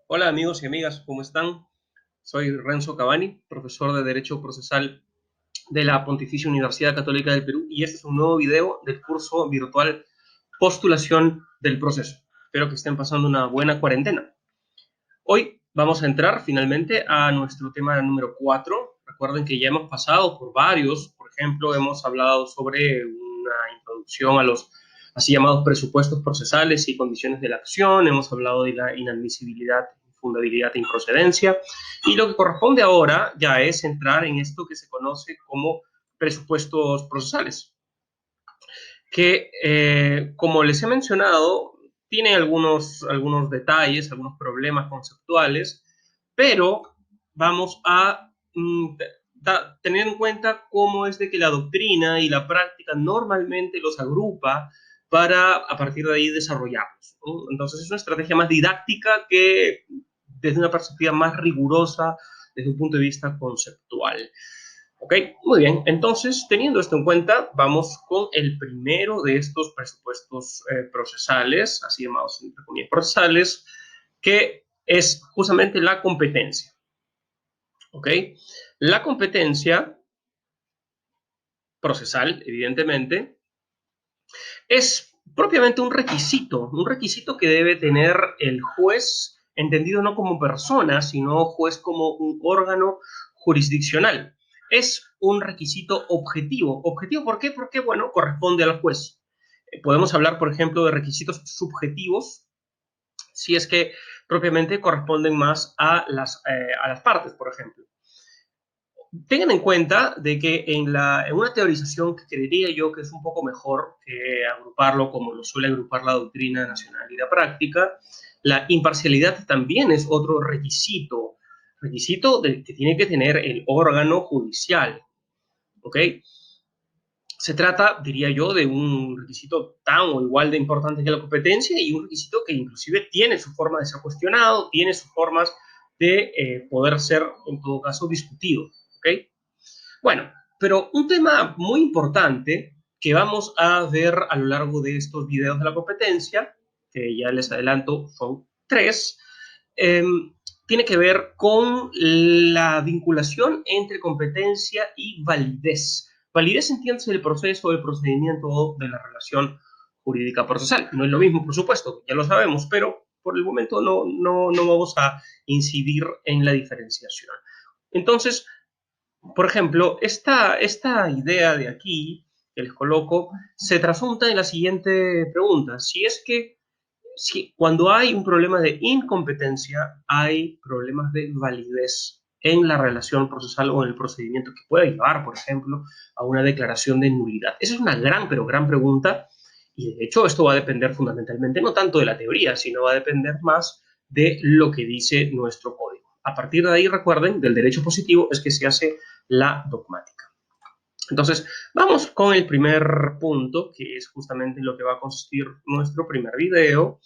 Hola amigos y amigas, ¿cómo están? Soy Renzo Cavani, profesor de Derecho Procesal de la Pontificia Universidad Católica del Perú y este es un nuevo video del curso virtual Postulación del Proceso. Espero que estén pasando una buena cuarentena. Hoy vamos a entrar finalmente a nuestro tema número 4. Recuerden que ya hemos pasado por varios, por ejemplo, hemos hablado sobre una introducción a los así llamados presupuestos procesales y condiciones de la acción, hemos hablado de la inadmisibilidad, infundabilidad e improcedencia, y lo que corresponde ahora ya es entrar en esto que se conoce como presupuestos procesales, que, como les he mencionado, tiene algunos detalles, algunos problemas conceptuales, pero vamos a tener en cuenta cómo es de que la doctrina y la práctica normalmente los agrupa para a partir de ahí desarrollarlos, ¿no? Entonces es una estrategia más didáctica que desde una perspectiva más rigurosa desde un punto de vista conceptual. Ok, muy bien. Entonces, teniendo esto en cuenta, vamos con el primero de estos presupuestos procesales, así llamados entre comillas procesales, que es justamente la competencia. Ok, la competencia procesal, evidentemente, es propiamente un requisito que debe tener el juez, entendido no como persona, sino juez como un órgano jurisdiccional. Es un requisito objetivo. ¿Objetivo por qué? Porque, bueno, corresponde al juez. Podemos hablar, por ejemplo, de requisitos subjetivos, si es que propiamente corresponden más a las partes, por ejemplo. Tengan en cuenta de que en una teorización que creería yo que es un poco mejor que agruparlo como lo suele agrupar la doctrina nacional y la práctica, la imparcialidad también es otro requisito que tiene que tener el órgano judicial, ¿ok? Se trata, diría yo, de un requisito tan o igual de importante que la competencia y un requisito que inclusive tiene su forma de ser cuestionado, tiene sus formas de poder ser, en todo caso, discutido, ¿ok? Bueno, pero un tema muy importante que vamos a ver a lo largo de estos videos de la competencia, que ya les adelanto son 3, eh, tiene que ver con la vinculación entre competencia y validez. Validez entiende el proceso, el procedimiento de la relación jurídica procesal. No es lo mismo, por supuesto, ya lo sabemos, pero por el momento no vamos a incidir en la diferenciación. Entonces, por ejemplo, esta idea de aquí que les coloco se trasunta en la siguiente pregunta. Si cuando hay un problema de incompetencia, hay problemas de validez en la relación procesal o en el procedimiento que pueda llevar, por ejemplo, a una declaración de nulidad. Esa es una gran, pero gran pregunta y de hecho esto va a depender fundamentalmente no tanto de la teoría, sino va a depender más de lo que dice nuestro código. A partir de ahí, recuerden, del derecho positivo es que se hace la dogmática. Entonces, vamos con el primer punto, que es justamente lo que va a consistir nuestro primer video,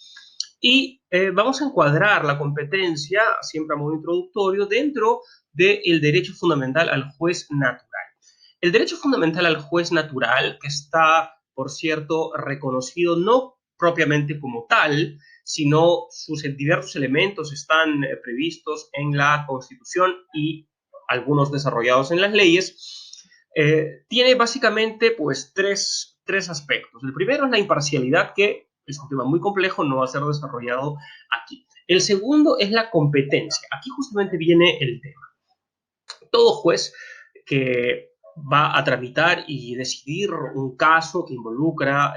y vamos a encuadrar la competencia, siempre a modo introductorio, dentro del derecho fundamental al juez natural. El derecho fundamental al juez natural, que está, por cierto, reconocido no propiamente como tal, sino sus diversos elementos están previstos en la Constitución y algunos desarrollados en las leyes, tiene básicamente pues tres aspectos. El primero es la imparcialidad, que es un tema muy complejo, no va a ser desarrollado aquí. El segundo es la competencia. Aquí justamente viene el tema. Todo juez que va a tramitar y decidir un caso que involucra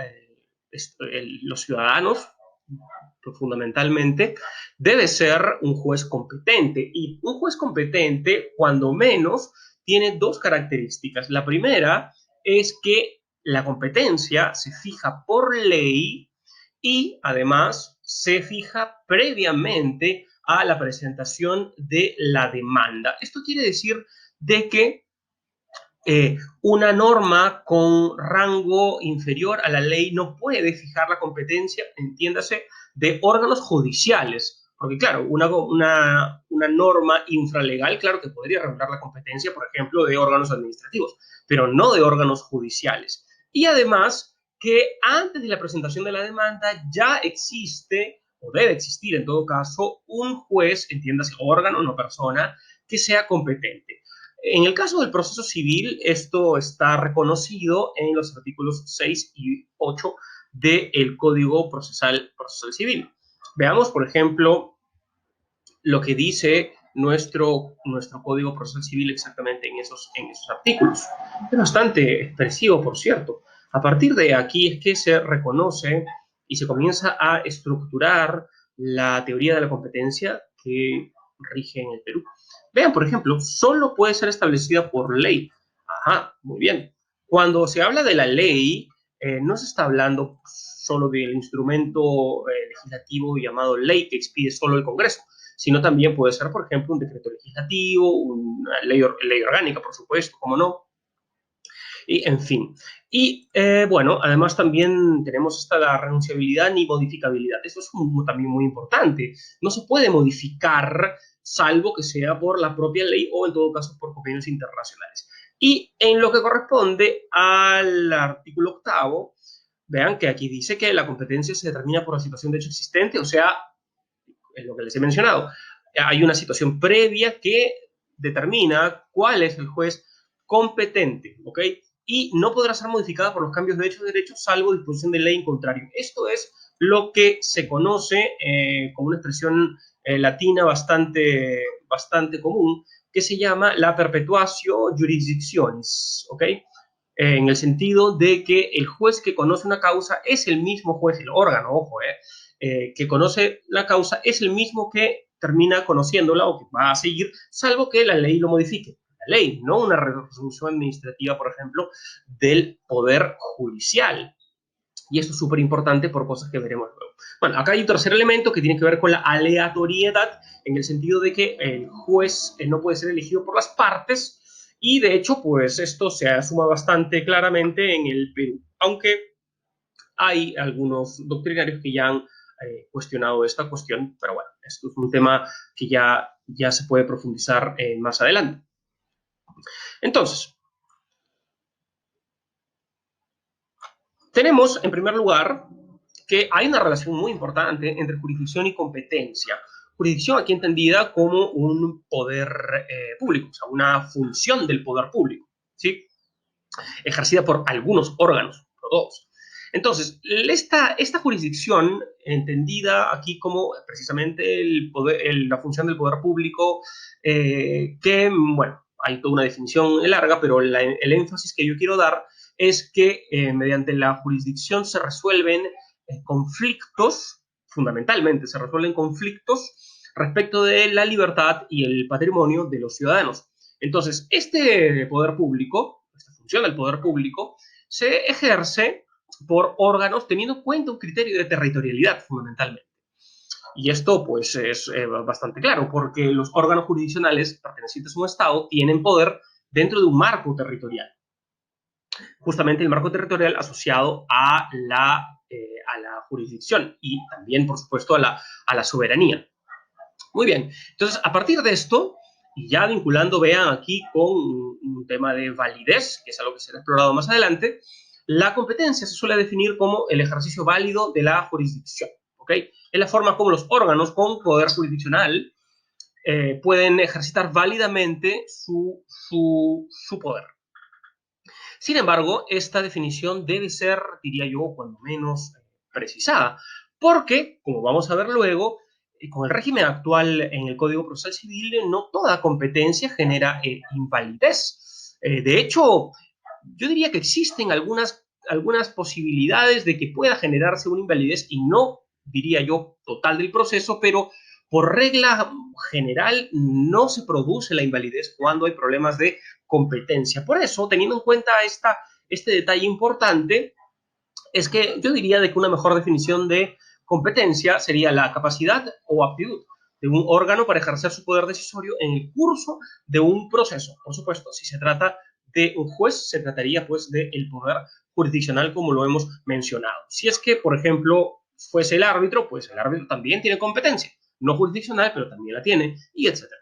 los ciudadanos, fundamentalmente, debe ser un juez competente. Y un juez competente, cuando menos, tiene dos características. La primera es que la competencia se fija por ley y además se fija previamente a la presentación de la demanda. Esto quiere decir de que una norma con rango inferior a la ley no puede fijar la competencia, entiéndase, de órganos judiciales. Porque claro, una norma infralegal, claro que podría regular la competencia, por ejemplo, de órganos administrativos, pero no de órganos judiciales. Y además que antes de la presentación de la demanda ya existe o debe existir en todo caso, un juez, entiéndase órgano, no persona, que sea competente. En el caso del proceso civil, esto está reconocido en los artículos 6 y 8 del Código Procesal Civil. Veamos, por ejemplo, lo que dice nuestro Código Procesal Civil exactamente en esos artículos. Es bastante expresivo, por cierto. A partir de aquí es que se reconoce y se comienza a estructurar la teoría de la competencia que rige en el Perú. Vean, por ejemplo, solo puede ser establecida por ley. Ajá, muy bien. Cuando se habla de la ley, no se está hablando solo del instrumento legislativo llamado ley que expide solo el Congreso, sino también puede ser, por ejemplo, un decreto legislativo, una ley orgánica, por supuesto, como no, y en fin. Y bueno, además también tenemos esta la renunciabilidad ni modificabilidad. Eso es también muy importante. No se puede modificar salvo que sea por la propia ley o en todo caso por convenios internacionales. Y en lo que corresponde al artículo 8, vean que aquí dice que la competencia se determina por la situación de hecho existente, o sea, es lo que les he mencionado. Hay una situación previa que determina cuál es el juez competente, ¿ok? Y no podrá ser modificada por los cambios de hechos de derechos salvo disposición de ley en contrario. Esto es lo que se conoce como una expresión latina bastante común, que se llama la perpetuatio jurisdictionis, ¿ok? En el sentido de que el juez que conoce una causa es el mismo juez, el órgano, ojo, que conoce la causa es el mismo que termina conociéndola o que va a seguir, salvo que la ley lo modifique. La ley, no una resolución administrativa, por ejemplo, del Poder Judicial. Y esto es súper importante por cosas que veremos luego. Bueno, acá hay un tercer elemento que tiene que ver con la aleatoriedad, en el sentido de que el juez no puede ser elegido por las partes, y de hecho, pues esto se asuma bastante claramente en el Perú, aunque hay algunos doctrinarios que ya han cuestionado esta cuestión, pero bueno, esto es un tema que ya se puede profundizar más adelante. Entonces, tenemos en primer lugar que hay una relación muy importante entre jurisdicción y competencia. Jurisdicción aquí entendida como un poder público, o sea, una función del poder público, ¿sí? Ejercida por algunos órganos, no todos. Entonces, esta jurisdicción, entendida aquí como precisamente la función del poder público, que, bueno, hay toda una definición larga, pero el énfasis que yo quiero dar es que mediante la jurisdicción se resuelven conflictos, fundamentalmente se resuelven conflictos respecto de la libertad y el patrimonio de los ciudadanos. Entonces, este poder público, esta función del poder público, se ejerce por órganos teniendo en cuenta un criterio de territorialidad, fundamentalmente. Y esto, pues, es bastante claro, porque los órganos jurisdiccionales pertenecientes a un Estado tienen poder dentro de un marco territorial. Justamente el marco territorial asociado a la jurisdicción y también, por supuesto, a la soberanía. Muy bien, entonces a partir de esto, y ya vinculando, vean aquí con un tema de validez, que es algo que será explorado más adelante, la competencia se suele definir como el ejercicio válido de la jurisdicción, ¿ok? Es la forma como los órganos con poder jurisdiccional pueden ejercitar válidamente su poder. Sin embargo, esta definición debe ser, diría yo, cuando menos precisada, porque, como vamos a ver luego, con el régimen actual en el Código Procesal Civil, no toda competencia genera invalidez. De hecho, yo diría que existen algunas posibilidades de que pueda generarse una invalidez y no, diría yo, total del proceso, pero por regla general no se produce la invalidez cuando hay problemas de competencia. Por eso, teniendo en cuenta este detalle importante, es que yo diría de que una mejor definición de competencia sería la capacidad o aptitud de un órgano para ejercer su poder decisorio en el curso de un proceso. Por supuesto, si se trata de un juez, se trataría pues del poder jurisdiccional como lo hemos mencionado. Si es que, por ejemplo, fuese el árbitro, pues el árbitro también tiene competencia, no jurisdiccional, pero también la tiene, y etcétera.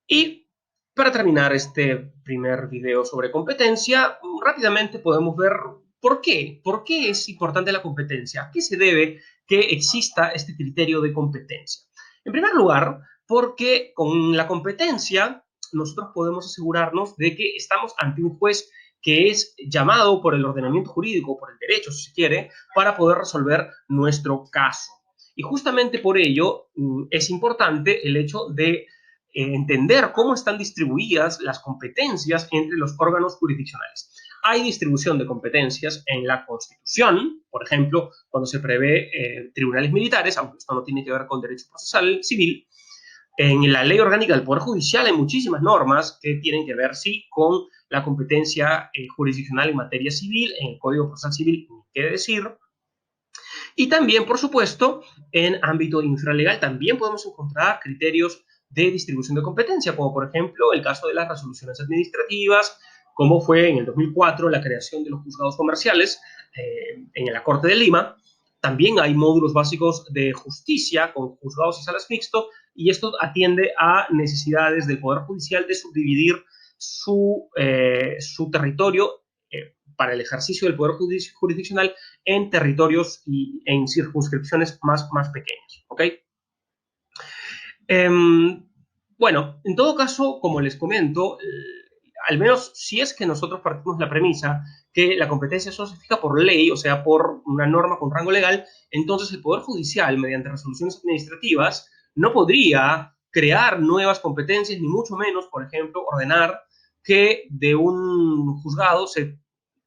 Y para terminar este primer video sobre competencia, rápidamente podemos ver ¿Por qué? ¿Por qué es importante la competencia? ¿A qué se debe que exista este criterio de competencia? En primer lugar, porque con la competencia nosotros podemos asegurarnos de que estamos ante un juez que es llamado por el ordenamiento jurídico, por el derecho, si se quiere, para poder resolver nuestro caso. Y justamente por ello es importante el hecho de entender cómo están distribuidas las competencias entre los órganos jurisdiccionales. Hay distribución de competencias en la Constitución, por ejemplo, cuando se prevé tribunales militares, aunque esto no tiene que ver con derecho procesal civil. En la ley orgánica del Poder Judicial hay muchísimas normas que tienen que ver, sí, con la competencia jurisdiccional en materia civil, en el Código Procesal Civil, qué decir. Y también, por supuesto, en ámbito infralegal también podemos encontrar criterios de distribución de competencia, como por ejemplo el caso de las resoluciones administrativas, como fue en el 2004 la creación de los juzgados comerciales en la Corte de Lima. También hay módulos básicos de justicia con juzgados y salas mixtos, y esto atiende a necesidades del Poder Judicial de subdividir su territorio para el ejercicio del Poder Jurisdiccional en territorios y en circunscripciones más pequeñas. ¿Ok? Bueno, en todo caso, como les comento, al menos si es que nosotros partimos de la premisa que la competencia solo se fija por ley, o sea, por una norma con rango legal, entonces el Poder Judicial, mediante resoluciones administrativas, no podría crear nuevas competencias, ni mucho menos, por ejemplo, ordenar que de un juzgado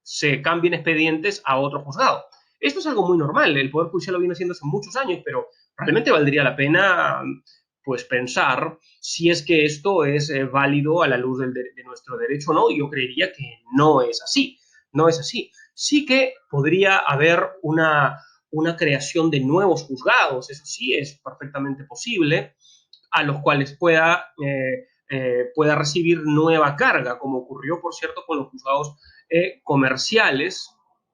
se cambien expedientes a otro juzgado. Esto es algo muy normal, el Poder Judicial lo viene haciendo hace muchos años, pero realmente valdría la pena pues pensar si es que esto es válido a la luz de nuestro derecho o no. Yo creería que no es así, no es así. Sí que podría haber una creación de nuevos juzgados, eso sí es perfectamente posible, a los cuales pueda recibir nueva carga, como ocurrió, por cierto, con los juzgados comerciales.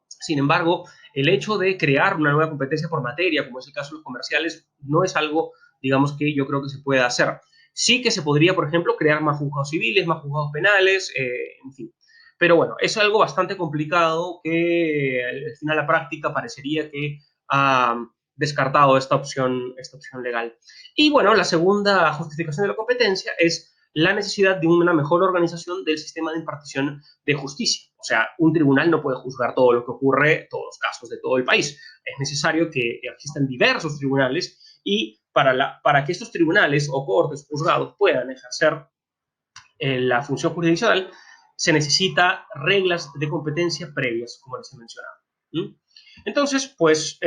Sin embargo, el hecho de crear una nueva competencia por materia, como es el caso de los comerciales, no es algo, digamos, que yo creo que se pueda hacer. Sí que se podría, por ejemplo, crear más juzgados civiles, más juzgados penales, en fin. Pero bueno, es algo bastante complicado que al final la práctica parecería que ha descartado esta opción legal. Y bueno, la segunda justificación de la competencia es la necesidad de una mejor organización del sistema de impartición de justicia. O sea, un tribunal no puede juzgar todo lo que ocurre, todos los casos de todo el país. Es necesario que existan diversos tribunales y para que estos tribunales o cortes, juzgados puedan ejercer la función jurisdiccional, se necesita reglas de competencia previas, como les he mencionado. ¿Mm? Entonces, pues,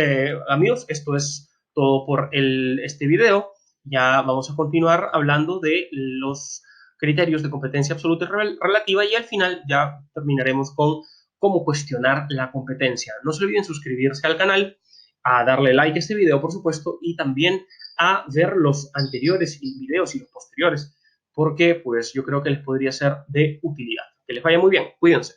amigos, esto es todo por este video. Ya vamos a continuar hablando de los criterios de competencia absoluta y relativa, y al final ya terminaremos con cómo cuestionar la competencia. No se olviden suscribirse al canal, a darle like a este video, por supuesto, y también a ver los anteriores videos y los posteriores, porque pues yo creo que les podría ser de utilidad. Que les vaya muy bien, cuídense.